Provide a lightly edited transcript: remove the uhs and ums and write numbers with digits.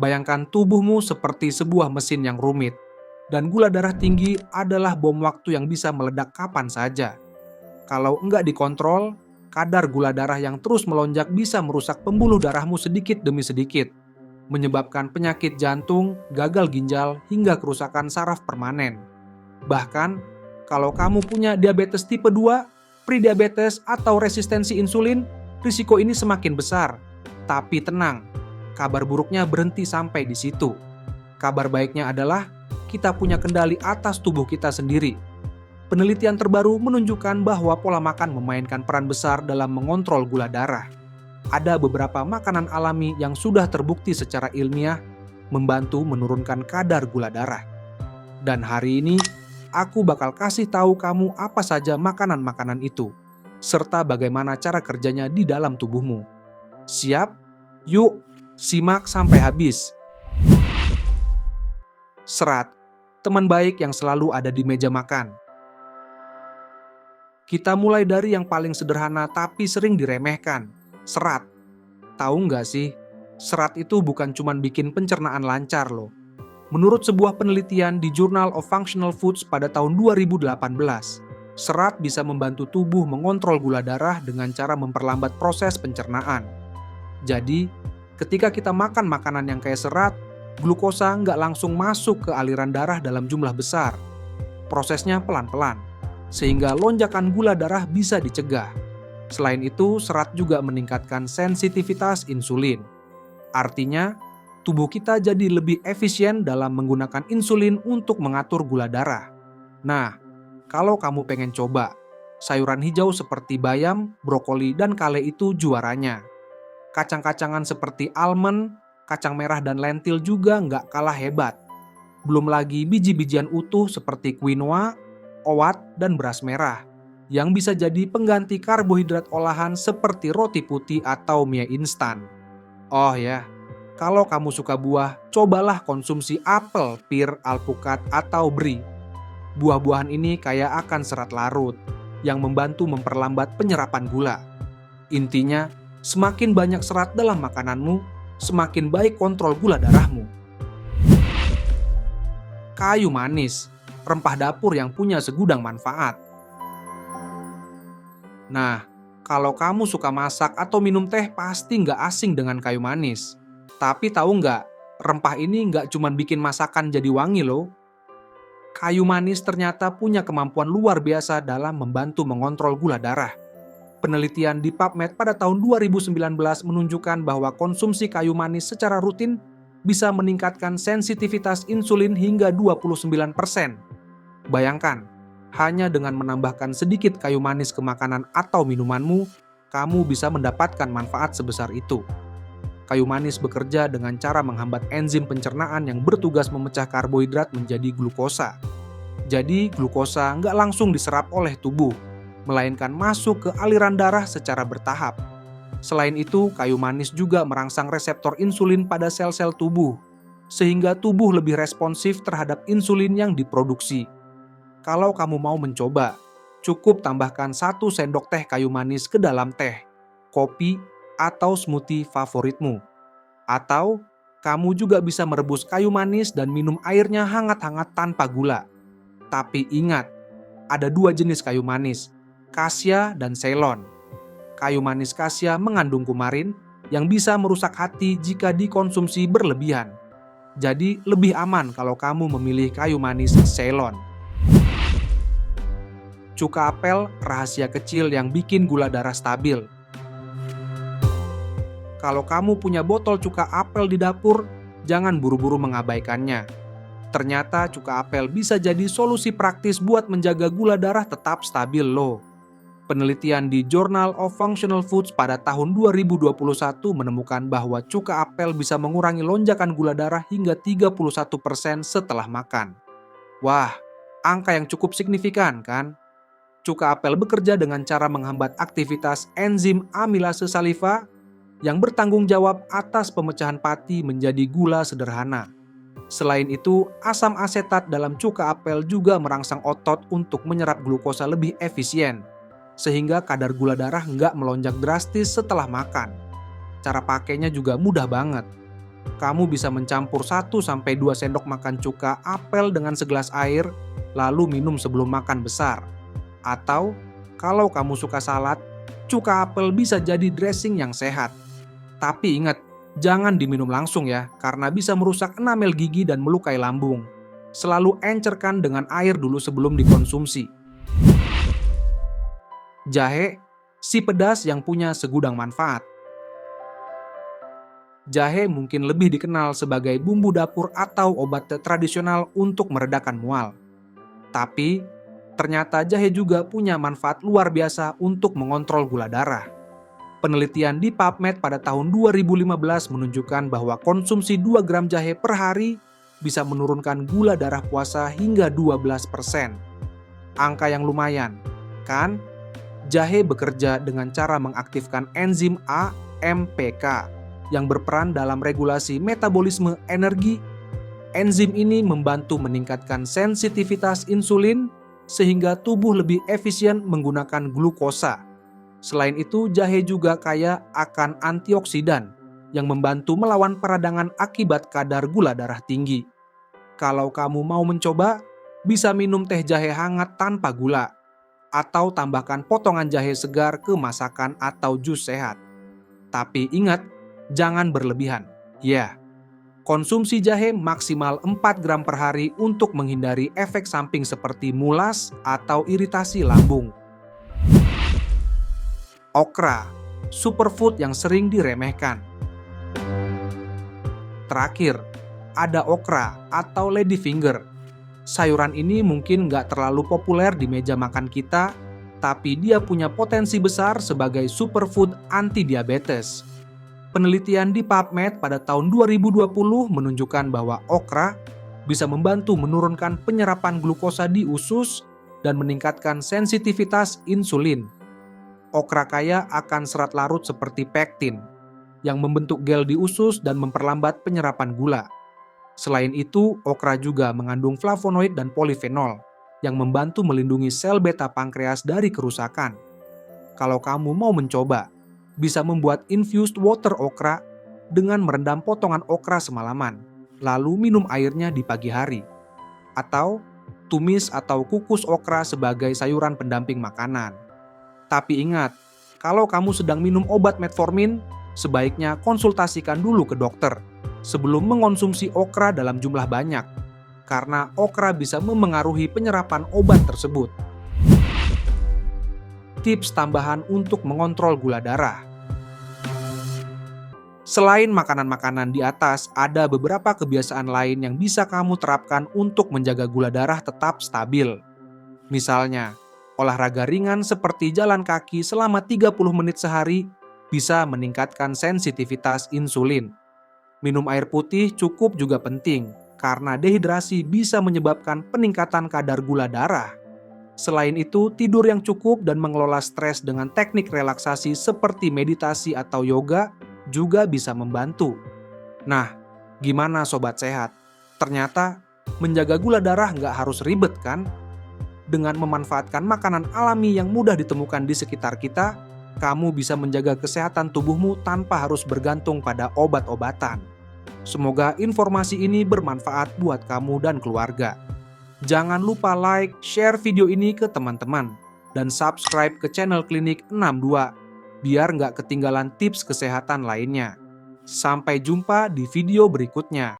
Bayangkan tubuhmu seperti sebuah mesin yang rumit, dan gula darah tinggi adalah bom waktu yang bisa meledak kapan saja. Kalau enggak dikontrol, kadar gula darah yang terus melonjak bisa merusak pembuluh darahmu sedikit demi sedikit, menyebabkan penyakit jantung, gagal ginjal, hingga kerusakan saraf permanen. Bahkan, kalau kamu punya diabetes tipe 2, prediabetes, atau resistensi insulin, risiko ini semakin besar. Tapi tenang, kabar buruknya berhenti sampai di situ. Kabar baiknya adalah kita punya kendali atas tubuh kita sendiri. Penelitian terbaru menunjukkan bahwa pola makan memainkan peran besar dalam mengontrol gula darah. Ada beberapa makanan alami yang sudah terbukti secara ilmiah membantu menurunkan kadar gula darah. Dan hari ini, aku bakal kasih tahu kamu apa saja makanan-makanan itu, serta bagaimana cara kerjanya di dalam tubuhmu. Siap? Yuk, simak sampai habis. Serat, teman baik yang selalu ada di meja makan. Kita mulai dari yang paling sederhana tapi sering diremehkan, serat. Tahu nggak sih, serat itu bukan cuma bikin pencernaan lancar loh. Menurut sebuah penelitian di Journal of Functional Foods pada tahun 2018, serat bisa membantu tubuh mengontrol gula darah dengan cara memperlambat proses pencernaan. Jadi, ketika kita makan makanan yang kayak serat, glukosa nggak langsung masuk ke aliran darah dalam jumlah besar. Prosesnya pelan-pelan, sehingga lonjakan gula darah bisa dicegah. Selain itu, serat juga meningkatkan sensitivitas insulin. Artinya, tubuh kita jadi lebih efisien dalam menggunakan insulin untuk mengatur gula darah. Nah, kalau kamu pengen coba, sayuran hijau seperti bayam, brokoli, dan kale itu juaranya. Kacang-kacangan seperti almond, kacang merah, dan lentil juga nggak kalah hebat. Belum lagi biji-bijian utuh seperti quinoa, owat, dan beras merah, yang bisa jadi pengganti karbohidrat olahan seperti roti putih atau mie instan. Oh ya, kalau kamu suka buah, cobalah konsumsi apel, pir, alpukat, atau beri. Buah-buahan ini kaya akan serat larut, yang membantu memperlambat penyerapan gula. Intinya, semakin banyak serat dalam makananmu, semakin baik kontrol gula darahmu. Kayu manis, rempah dapur yang punya segudang manfaat. Nah, kalau kamu suka masak atau minum teh, pasti nggak asing dengan kayu manis. Tapi tahu nggak, rempah ini nggak cuma bikin masakan jadi wangi loh. Kayu manis ternyata punya kemampuan luar biasa dalam membantu mengontrol gula darah. Penelitian di PubMed pada tahun 2019 menunjukkan bahwa konsumsi kayu manis secara rutin bisa meningkatkan sensitivitas insulin hingga 29%. Bayangkan, hanya dengan menambahkan sedikit kayu manis ke makanan atau minumanmu, kamu bisa mendapatkan manfaat sebesar itu. Kayu manis bekerja dengan cara menghambat enzim pencernaan yang bertugas memecah karbohidrat menjadi glukosa. Jadi, glukosa nggak langsung diserap oleh tubuh, melainkan masuk ke aliran darah secara bertahap. Selain itu, kayu manis juga merangsang reseptor insulin pada sel-sel tubuh, sehingga tubuh lebih responsif terhadap insulin yang diproduksi. Kalau kamu mau mencoba, cukup tambahkan 1 sendok teh kayu manis ke dalam teh, kopi, atau smoothie favoritmu. Atau, kamu juga bisa merebus kayu manis dan minum airnya hangat-hangat tanpa gula. Tapi ingat, ada 2 jenis kayu manis, Cassia dan Ceylon. Kayu manis Cassia mengandung kumarin yang bisa merusak hati jika dikonsumsi berlebihan. Jadi, lebih aman kalau kamu memilih kayu manis Ceylon. Cuka apel, rahasia kecil yang bikin gula darah stabil. Kalau kamu punya botol cuka apel di dapur, jangan buru-buru mengabaikannya. Ternyata cuka apel bisa jadi solusi praktis buat menjaga gula darah tetap stabil loh. Penelitian di Journal of Functional Foods pada tahun 2021 menemukan bahwa cuka apel bisa mengurangi lonjakan gula darah hingga 31% setelah makan. Wah, angka yang cukup signifikan kan? Cuka apel bekerja dengan cara menghambat aktivitas enzim amilase saliva yang bertanggung jawab atas pemecahan pati menjadi gula sederhana. Selain itu, asam asetat dalam cuka apel juga merangsang otot untuk menyerap glukosa lebih efisien, sehingga kadar gula darah nggak melonjak drastis setelah makan. Cara pakainya juga mudah banget. Kamu bisa mencampur 1-2 sendok makan cuka apel dengan segelas air, lalu minum sebelum makan besar. Atau, kalau kamu suka salad, cuka apel bisa jadi dressing yang sehat. Tapi ingat, jangan diminum langsung ya, karena bisa merusak enamel gigi dan melukai lambung. Selalu encerkan dengan air dulu sebelum dikonsumsi. Jahe, si pedas yang punya segudang manfaat. Jahe mungkin lebih dikenal sebagai bumbu dapur atau obat tradisional untuk meredakan mual. Tapi, ternyata jahe juga punya manfaat luar biasa untuk mengontrol gula darah. Penelitian di PubMed pada tahun 2015 menunjukkan bahwa konsumsi 2 gram jahe per hari bisa menurunkan gula darah puasa hingga 12%. Angka yang lumayan, kan? Jahe bekerja dengan cara mengaktifkan enzim AMPK yang berperan dalam regulasi metabolisme energi. Enzim ini membantu meningkatkan sensitivitas insulin sehingga tubuh lebih efisien menggunakan glukosa. Selain itu, jahe juga kaya akan antioksidan yang membantu melawan peradangan akibat kadar gula darah tinggi. Kalau kamu mau mencoba, bisa minum teh jahe hangat tanpa gula, atau tambahkan potongan jahe segar ke masakan atau jus sehat. Tapi ingat, jangan berlebihan. Ya, konsumsi jahe maksimal 4 gram per hari untuk menghindari efek samping seperti mulas atau iritasi lambung. Okra, superfood yang sering diremehkan. Terakhir, ada okra atau ladyfinger. Sayuran ini mungkin nggak terlalu populer di meja makan kita, tapi dia punya potensi besar sebagai superfood anti-diabetes. Penelitian di PubMed pada tahun 2020 menunjukkan bahwa okra bisa membantu menurunkan penyerapan glukosa di usus dan meningkatkan sensitivitas insulin. Okra kaya akan serat larut seperti pektin, yang membentuk gel di usus dan memperlambat penyerapan gula. Selain itu, okra juga mengandung flavonoid dan polifenol, yang membantu melindungi sel beta pankreas dari kerusakan. Kalau kamu mau mencoba, bisa membuat infused water okra dengan merendam potongan okra semalaman, lalu minum airnya di pagi hari. Atau, tumis atau kukus okra sebagai sayuran pendamping makanan. Tapi ingat, kalau kamu sedang minum obat metformin, sebaiknya konsultasikan dulu ke dokter sebelum mengonsumsi okra dalam jumlah banyak, karena okra bisa memengaruhi penyerapan obat tersebut. Tips tambahan untuk mengontrol gula darah. Selain makanan-makanan di atas, ada beberapa kebiasaan lain yang bisa kamu terapkan untuk menjaga gula darah tetap stabil. Misalnya, olahraga ringan seperti jalan kaki selama 30 menit sehari bisa meningkatkan sensitivitas insulin. Minum air putih cukup juga penting, karena dehidrasi bisa menyebabkan peningkatan kadar gula darah. Selain itu, tidur yang cukup dan mengelola stres dengan teknik relaksasi seperti meditasi atau yoga juga bisa membantu. Nah, gimana sobat sehat? Ternyata, menjaga gula darah nggak harus ribet kan? Dengan memanfaatkan makanan alami yang mudah ditemukan di sekitar kita, kamu bisa menjaga kesehatan tubuhmu tanpa harus bergantung pada obat-obatan. Semoga informasi ini bermanfaat buat kamu dan keluarga. Jangan lupa like, share video ini ke teman-teman, dan subscribe ke channel Klinik 62 biar nggak ketinggalan tips kesehatan lainnya. Sampai jumpa di video berikutnya.